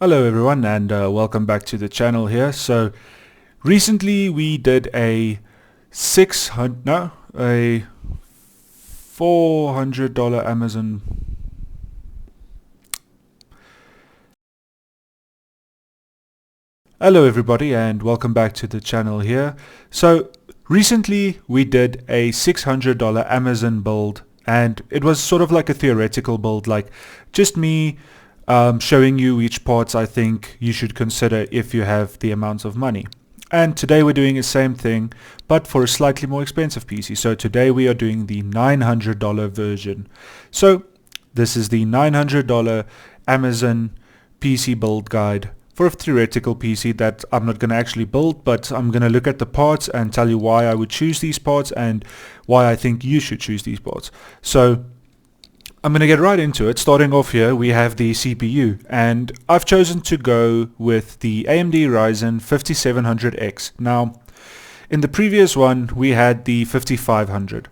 Hello everyone and welcome back to the channel here. So recently we did a $400 Amazon. Hello everybody and welcome back to the channel here. So recently we did a $600 Amazon build, and it was sort of like a theoretical build, like just me showing you which parts I think you should consider if you have the amount of money. And today we're doing the same thing, but for a slightly more expensive PC. So today we are doing the $900 version. So this is the $900 Amazon PC build guide for a theoretical PC that I'm not going to actually build, but I'm going to look at the parts and tell you why I would choose these parts and why I think you should choose these parts. So I'm going to get right into it. Starting off here, we have the CPU, and I've chosen to go with the AMD Ryzen 5700X. Now, in the previous one, we had the 5500.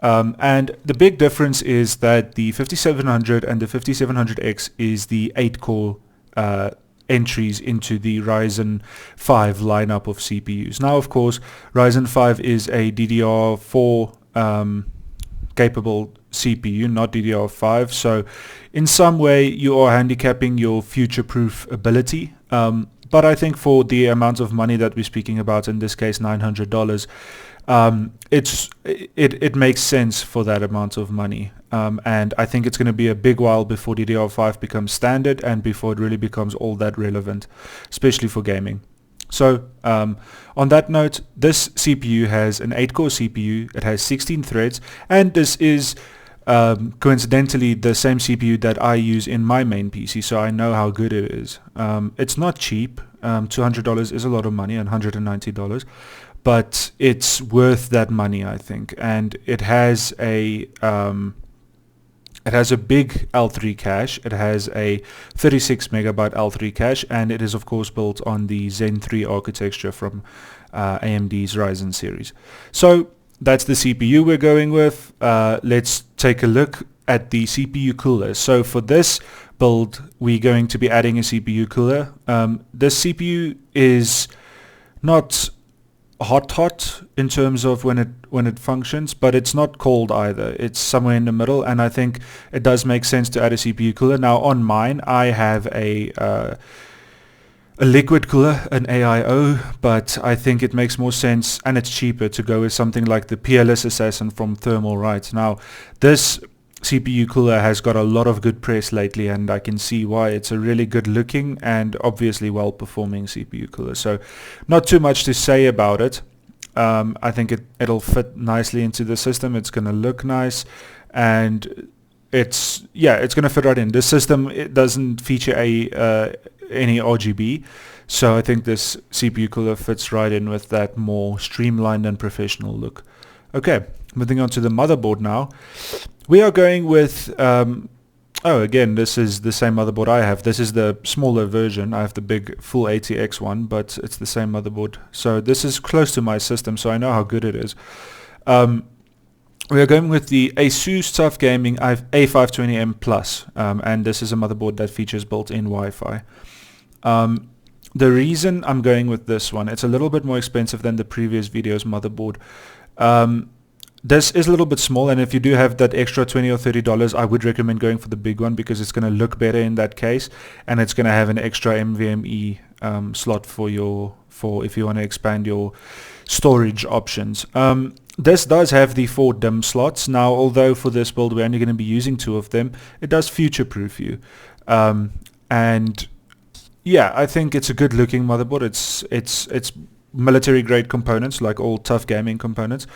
And the big difference is that the 5700 and the 5700X is the 8-core entries into the Ryzen 5 lineup of CPUs. Now, of course, Ryzen 5 is a DDR4 capable CPU, not DDR5, so in some way you are handicapping your future-proof ability, but I think for the amount of money that we're speaking about, in this case $900, it makes sense for that amount of money, and I think it's going to be a big while before DDR5 becomes standard and before it really becomes all that relevant, especially for gaming. So on that note, this CPU has an 8-core CPU, it has 16 threads, and this is coincidentally the same CPU that I use in my main PC, so I know how good it is. It's not cheap. $200 is a lot of money, and $190, but it's worth that money, I think. And it has a big L3 cache. It has a 36 megabyte L3 cache, and it is of course built on the Zen 3 architecture from AMD's Ryzen series. So that's the CPU we're going with. Let's take a look at the CPU cooler. So for this build, we're going to be adding a CPU cooler. This CPU is not hot in terms of when it functions, but it's not cold either. It's somewhere in the middle, and I think it does make sense to add a CPU cooler. Now on mine, I have a liquid cooler, an AIO, but I think it makes more sense and it's cheaper to go with something like the Peerless Assassin from Thermalright. Now this CPU cooler has got a lot of good press lately, and I can see why. It's a really good looking and obviously well performing CPU cooler, so not too much to say about it. I think it'll fit nicely into the system. It's going to look nice, and it's going to fit right in. This system, it doesn't feature any RGB, so I think this CPU cooler fits right in with that more streamlined and professional look. Okay, moving on to the motherboard now. We are going with, again, this is the same motherboard I have. This is the smaller version. I have the big full ATX one, but it's the same motherboard. So this is close to my system, so I know how good it is. We are going with the ASUS TUF Gaming A520M Plus, and this is a motherboard that features built-in Wi-Fi. The reason I'm going with this one, it's a little bit more expensive than the previous video's motherboard. This is a little bit small, and if you do have that extra $20 or $30, I would recommend going for the big one because it's going to look better in that case, and it's going to have an extra NVMe slot for if you want to expand your storage options. This does have the 4 DIMM slots. Now, although for this build we're only going to be using 2 of them, it does future-proof you. And yeah, I think it's a good looking motherboard. It's military grade components, like all TUF Gaming components,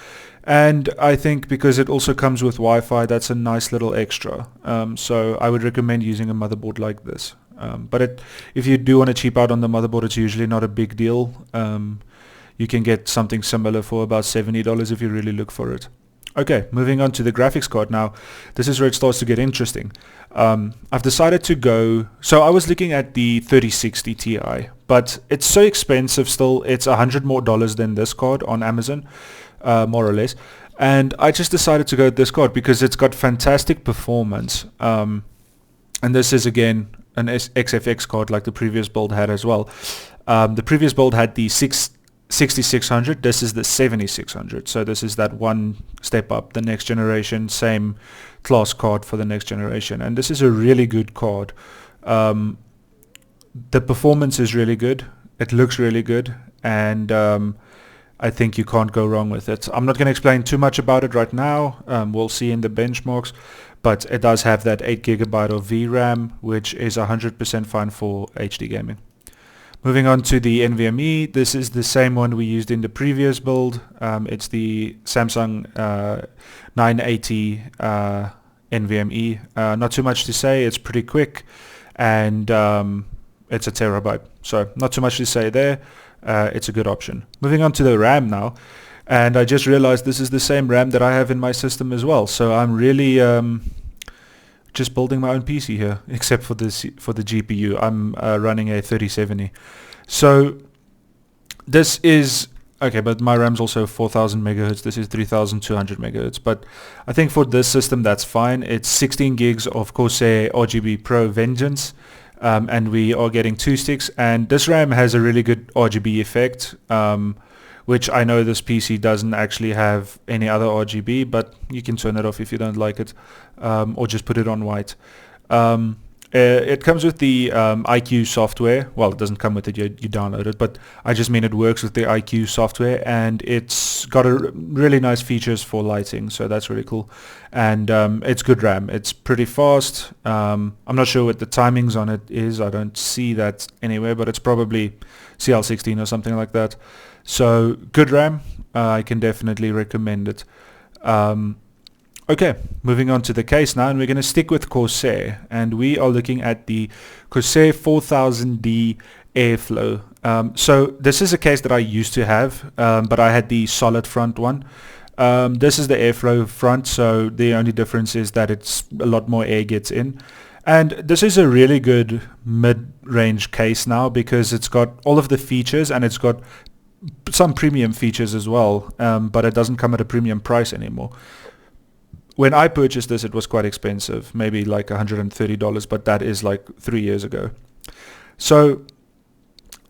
and I think because it also comes with Wi-Fi, that's a nice little extra. So I would recommend using a motherboard like this. But if you do want to cheap out on the motherboard, it's usually not a big deal. You can get something similar for about $70 if you really look for it. Okay, moving on to the graphics card now. This is where it starts to get interesting. I've decided to go, so I was looking at the 3060 Ti, but it's so expensive still. It's $100 more than this card on Amazon, more or less. And I just decided to go with this card because it's got fantastic performance. And this is again an XFX card like the previous build had as well. The previous build had the 6600. This is the 7600. So this is that one step up, the next generation, same class card for the next generation. And this is a really good card. The performance is really good. It looks really good. And I think you can't go wrong with it. I'm not going to explain too much about it right now. We'll see in the benchmarks. But it does have that 8GB of VRAM, which is 100% fine for HD gaming. Moving on to the NVMe, this is the same one we used in the previous build. It's the Samsung 980 NVMe. Not too much to say, it's pretty quick, and it's a terabyte. So not too much to say there. It's a good option. Moving on to the RAM now, and I just realized this is the same RAM that I have in my system as well. So I'm really just building my own PC here, except for this for the GPU. I'm running a 3070. So this is okay, but my RAM's also 4000 megahertz. This is 3200 megahertz. But I think for this system that's fine. It's 16 gigs of Corsair RGB Pro Vengeance. And we are getting 2 sticks, and this RAM has a really good RGB effect, which I know this PC doesn't actually have any other RGB, but you can turn it off if you don't like it, or just put it on white. It comes with the IQ software. Well, it doesn't come with it, you download it, but I just mean it works with the IQ software, and it's got a really nice features for lighting, so that's really cool. And it's good RAM. It's pretty fast. I'm not sure what the timings on it is. I don't see that anywhere, but it's probably CL16 or something like that. So good RAM. I can definitely recommend it. Okay, moving on to the case now, and we're going to stick with Corsair, and we are looking at the Corsair 4000D Airflow. So this is a case that I used to have, but I had the solid front one. This is the Airflow front, so the only difference is that it's a lot more air gets in. And this is a really good mid-range case now because it's got all of the features, and it's got some premium features as well, but it doesn't come at a premium price anymore. When I purchased this, it was quite expensive, maybe like $130, but that is like 3 years ago. So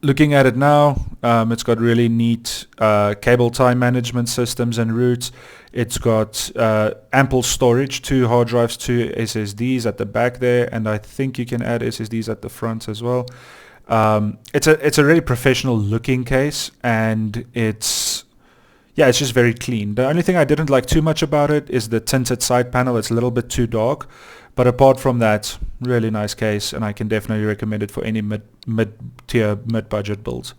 looking at it now, it's got really neat cable tie management systems and routes. It's got ample storage, 2 hard drives, 2 SSDs at the back there, and I think you can add SSDs at the front as well. It's a really professional looking case, and it's just very clean. The only thing I didn't like too much about it is the tinted side panel. It's a little bit too dark, but apart from that, really nice case, and I can definitely recommend it for any mid-tier, mid-budget builds.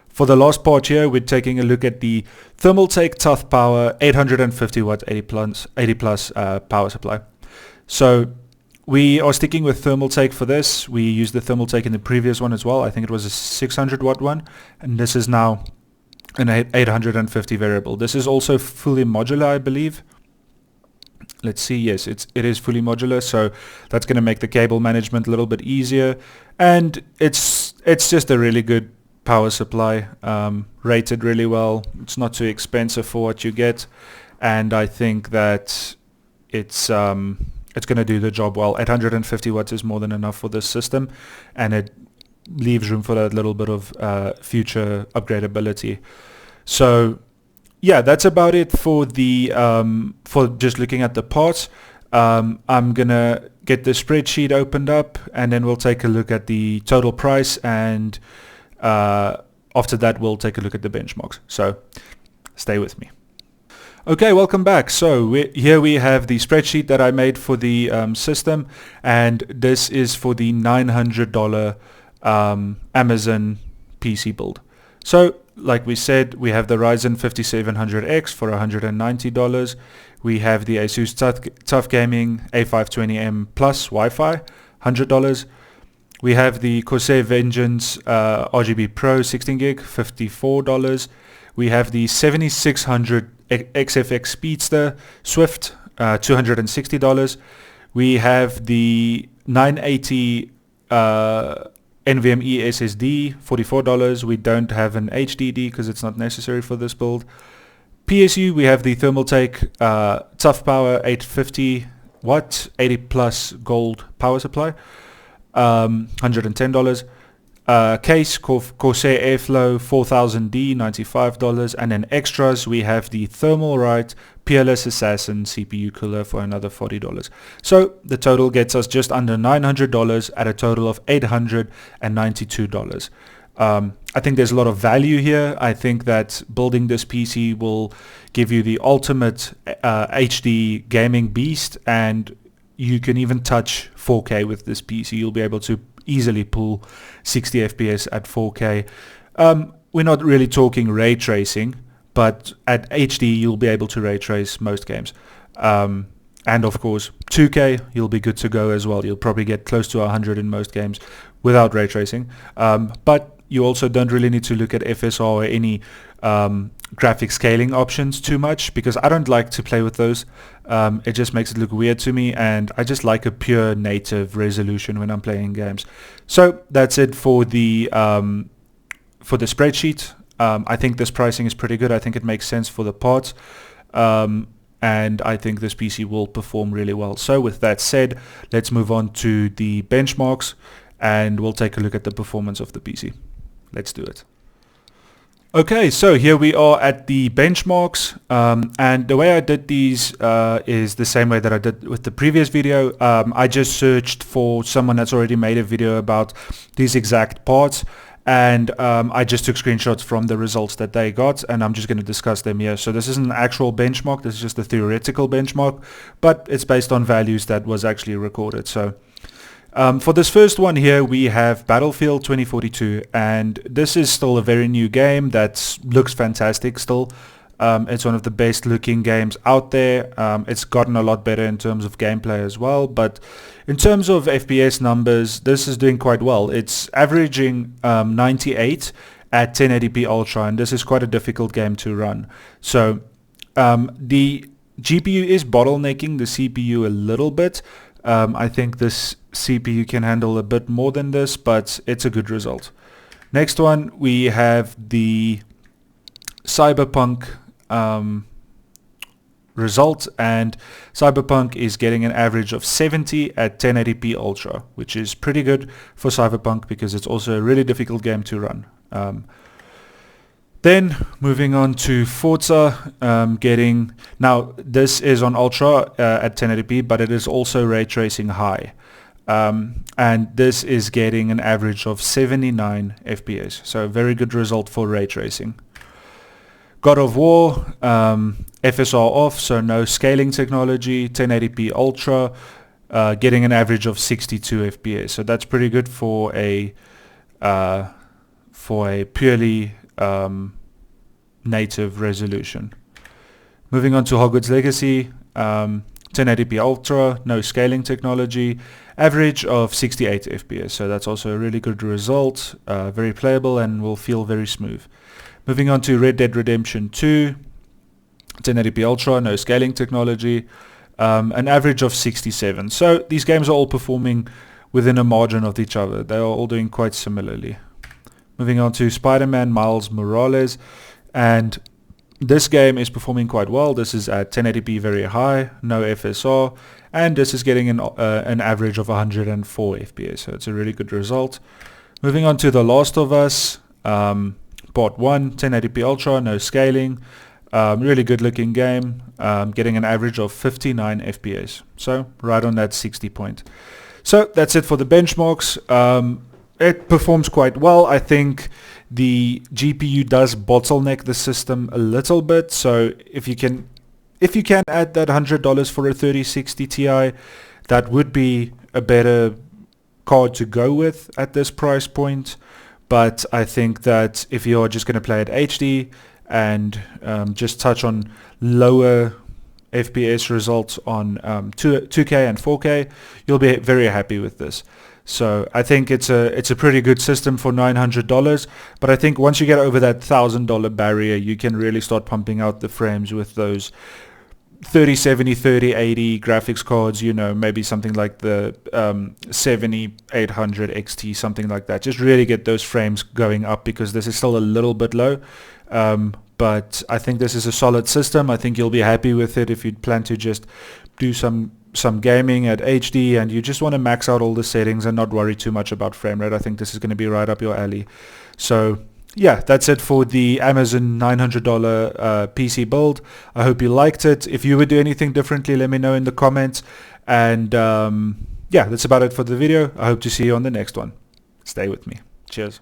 For the last part here, we're taking a look at the Thermaltake Tough Power 850 watt 80 plus power supply. So we are sticking with Thermaltake for this. We used the Thermaltake in the previous one as well. I think it was a 600 watt one, and this is now an 850 variable. This is also fully modular, I believe. Let's see. Yes, it is fully modular, so that's going to make the cable management a little bit easier. And it's just a really good power supply, rated really well. It's not too expensive for what you get, and I think that it's going to do the job well. 850 watts is more than enough for this system, and it leaves room for that little bit of future upgradability. So yeah, that's about it for the for just looking at the parts. I'm gonna get the spreadsheet opened up, and then we'll take a look at the total price, and after that we'll take a look at the benchmarks. So stay with me. Okay, welcome back. So here we have the spreadsheet that I made for the system, and this is for the $900 Amazon PC build. So like we said, we have the Ryzen 5700X for $190. We have the Asus Tough Gaming A520M Plus Wi-Fi, $100. We have the Corsair Vengeance RGB Pro 16 gig, $54. We have the 7600 XFX Speedster Swift, $260. We have the 980 NVMe SSD, $44. We don't have an HDD because it's not necessary for this build. PSU, we have the Thermaltake Tough Power 850 watt 80 plus gold power supply. $110. Case, Corsair Airflow 4000D, $95. And then extras, we have the Thermalright Peerless Assassin CPU cooler for another $40. So the total gets us just under $900 at a total of $892. I think there's a lot of value here. I think that building this PC will give you the ultimate HD gaming beast, and you can even touch 4K with this PC. You'll be able to easily pull 60 FPS at 4K. We're not really talking ray tracing, but at HD you'll be able to ray trace most games. And of course 2K, you'll be good to go as well. You'll probably get close to 100 in most games without ray tracing. But you also don't really need to look at FSR or any graphic scaling options too much, because I don't like to play with those. It just makes it look weird to me, and I just like a pure native resolution when I'm playing games. So that's it for the spreadsheet. I think this pricing is pretty good. I think it makes sense for the parts, and I think this PC will perform really well. So with that said, let's move on to the benchmarks, and we'll take a look at the performance of the PC. Let's do it. Okay, so here we are at the benchmarks, and the way I did these is the same way that I did with the previous video. I just searched for someone that's already made a video about these exact parts, and I just took screenshots from the results that they got, and I'm just going to discuss them here. So this isn't an actual benchmark, this is just a theoretical benchmark, but it's based on values that was actually recorded. So for this first one here, we have Battlefield 2042, and this is still a very new game that looks fantastic still. It's one of the best looking games out there. It's gotten a lot better in terms of gameplay as well, but in terms of FPS numbers, this is doing quite well. It's averaging 98 at 1080p Ultra, and this is quite a difficult game to run. So the GPU is bottlenecking the CPU a little bit. I think this CPU can handle a bit more than this, but it's a good result. Next one, we have the Cyberpunk result, and Cyberpunk is getting an average of 70 at 1080p Ultra, which is pretty good for Cyberpunk because it's also a really difficult game to run. Then moving on to Forza, now this is on Ultra at 1080p, but it is also ray tracing high. And this is getting an average of 79 FPS, so a very good result for ray tracing. God of War, FSR off, so no scaling technology, 1080p Ultra, getting an average of 62 FPS, so that's pretty good for a purely native resolution. Moving on to Hogwarts Legacy, 1080p Ultra, no scaling technology, average of 68 FPS, so that's also a really good result, very playable and will feel very smooth. Moving on to Red Dead Redemption 2, 1080p Ultra, no scaling technology, an average of 67. So these games are all performing within a margin of each other. They are all doing quite similarly. Moving on to Spider-Man Miles Morales, and this game is performing quite well. This is at 1080p very high, no FSR, and this is getting an average of 104 FPS, so it's a really good result. Moving on to The Last of Us, Part 1, 1080p Ultra, no scaling, really good looking game, getting an average of 59 FPS, so right on that 60 point. So that's it for the benchmarks. It performs quite well. I think the GPU does bottleneck the system a little bit, so if you can add that $100 for a 3060 Ti, that would be a better card to go with at this price point. But I think that if you're just going to play at HD and just touch on lower FPS results on 2K and 4K, you'll be very happy with this. So I think it's a pretty good system for $900, but I think once you get over that $1,000 barrier, you can really start pumping out the frames with those 3070, 3080 graphics cards, you know, maybe something like the 7800 XT, something like that. Just really get those frames going up, because this is still a little bit low. But I think this is a solid system. I think you'll be happy with it if you plan to just do some some gaming at HD and you just want to max out all the settings and not worry too much about frame rate, I think this is going to be right up your alley. So yeah, that's it for the Amazon $900 PC build. I hope you liked it. If you would do anything differently, let me know in the comments. And yeah, that's about it for the video. I hope to see you on the next one. Stay with me. Cheers.